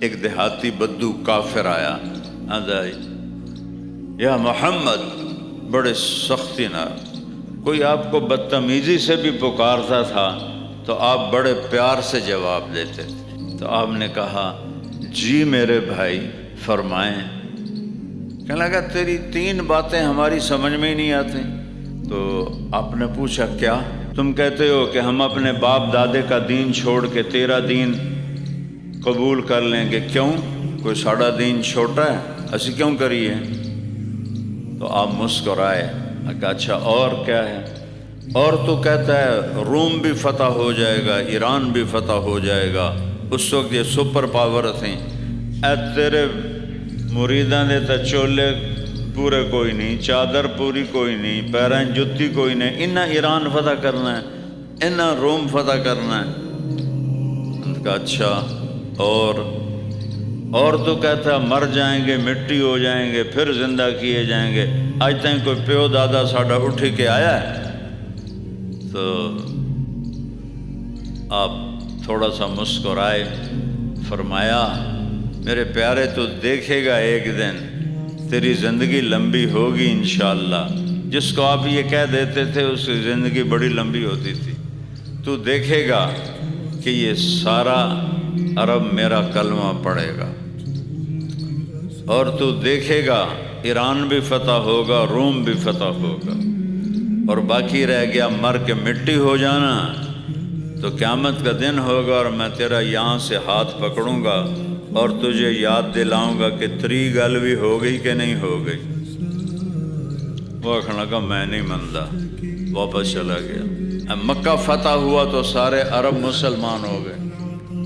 ایک دیہاتی بدو کافر آیا، آدھائی یا محمد، بڑے سختی نہ، کوئی آپ کو بدتمیزی سے بھی پکارتا تھا تو آپ بڑے پیار سے جواب دیتے تھے۔ تو آپ نے کہا جی میرے بھائی فرمائیں۔ کہنے لگا تیری 3 باتیں ہماری سمجھ میں ہی نہیں آتی۔ تو آپ نے پوچھا کیا؟ تم کہتے ہو کہ ہم اپنے باپ دادے کا دین چھوڑ کے تیرا دین قبول کر لیں گے، کیوں؟ کوئی ساڑا دین چھوٹا ہے، اسی کیوں کریے؟ تو آپ مسکرائے، کہا اچھا اور کیا ہے؟ اور تو کہتا ہے روم بھی فتح ہو جائے گا، ایران بھی فتح ہو جائے گا، اس وقت یہ سپر پاور تھیں، اے تیرے مریداں دے تے چولے پورے کوئی نہیں، چادر پوری کوئی نہیں، پیراں جتی کوئی نہیں، انہاں ایران فتح کرنا ہے، انہاں روم فتح کرنا ہے۔ کہا اچھا اور تو کہتا ہے مر جائیں گے، مٹی ہو جائیں گے، پھر زندہ کیے جائیں گے، آج تک کوئی پیو دادا ساڈا اٹھ کے آیا ہے؟ تو آپ تھوڑا سا مسکرائے، فرمایا میرے پیارے تو دیکھے گا ایک دن تیری زندگی لمبی ہوگی انشاءاللہ۔ جس کو آپ یہ کہہ دیتے تھے اس کی زندگی بڑی لمبی ہوتی تھی۔ تو دیکھے گا کہ یہ سارا عرب میرا کلمہ پڑھے گا، اور تو دیکھے گا ایران بھی فتح ہوگا، روم بھی فتح ہوگا، اور باقی رہ گیا مر کے مٹی ہو جانا۔ تو قیامت کا دن ہوگا اور میں تیرا یہاں سے ہاتھ پکڑوں گا اور تجھے یاد دلاؤں گا کہ 3 گل بھی ہو گئی کہ نہیں ہو گئی۔ وہ کہنے لگا میں نہیں منتا، واپس چلا گیا۔ مکہ فتح ہوا تو سارے عرب مسلمان ہو گئے۔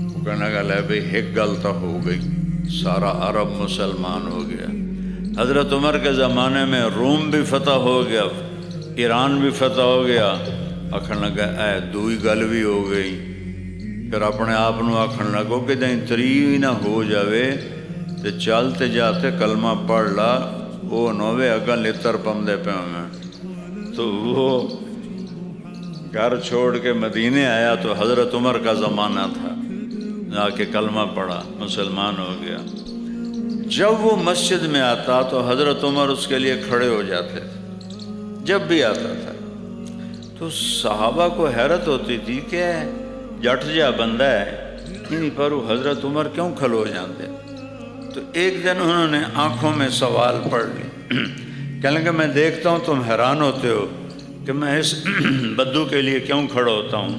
وہ کہنے لگا لے بھئی ایک گل تو ہو گئی، سارا عرب مسلمان ہو گیا۔ حضرت عمر کے زمانے میں روم بھی فتح ہو گیا، ایران بھی فتح ہو گیا۔ آکھن لگا اے 2 گل بھی ہو گئی۔ پھر اپنے آپ نو آکھن لگو کہ جائیں 3 نہ ہو جاوے تے چلتے جاتے کلمہ پڑھ لا، وہ نوے اگا لتر پمدے پہ میں۔ تو وہ گھر چھوڑ کے مدینے آیا تو حضرت عمر کا زمانہ تھا، جا کے کلمہ پڑھا، مسلمان ہو گیا۔ جب وہ مسجد میں آتا تو حضرت عمر اس کے لیے کھڑے ہو جاتے تھے، جب بھی آتا تھا۔ تو صحابہ کو حیرت ہوتی تھی کہ جٹ جا بندہ ہے، نہیں پر وہ حضرت عمر کیوں کھلو جاتے؟ تو ایک دن انہوں نے آنکھوں میں سوال پڑھ لی۔ کہنے لگے میں دیکھتا ہوں تم حیران ہوتے ہو کہ میں اس بدو کے لیے کیوں کھڑا ہوتا ہوں۔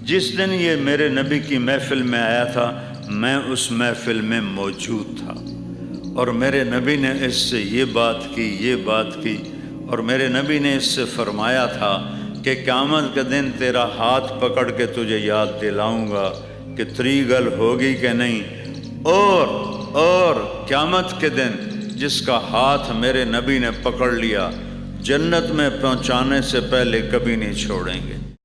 جس دن یہ میرے نبی کی محفل میں آیا تھا میں اس محفل میں موجود تھا، اور میرے نبی نے اس سے یہ بات کی، اور میرے نبی نے اس سے فرمایا تھا کہ قیامت کے دن تیرا ہاتھ پکڑ کے تجھے یاد دلاؤں گا کہ 3 گل ہوگی کہ نہیں، اور قیامت کے دن جس کا ہاتھ میرے نبی نے پکڑ لیا جنت میں پہنچانے سے پہلے کبھی نہیں چھوڑیں گے۔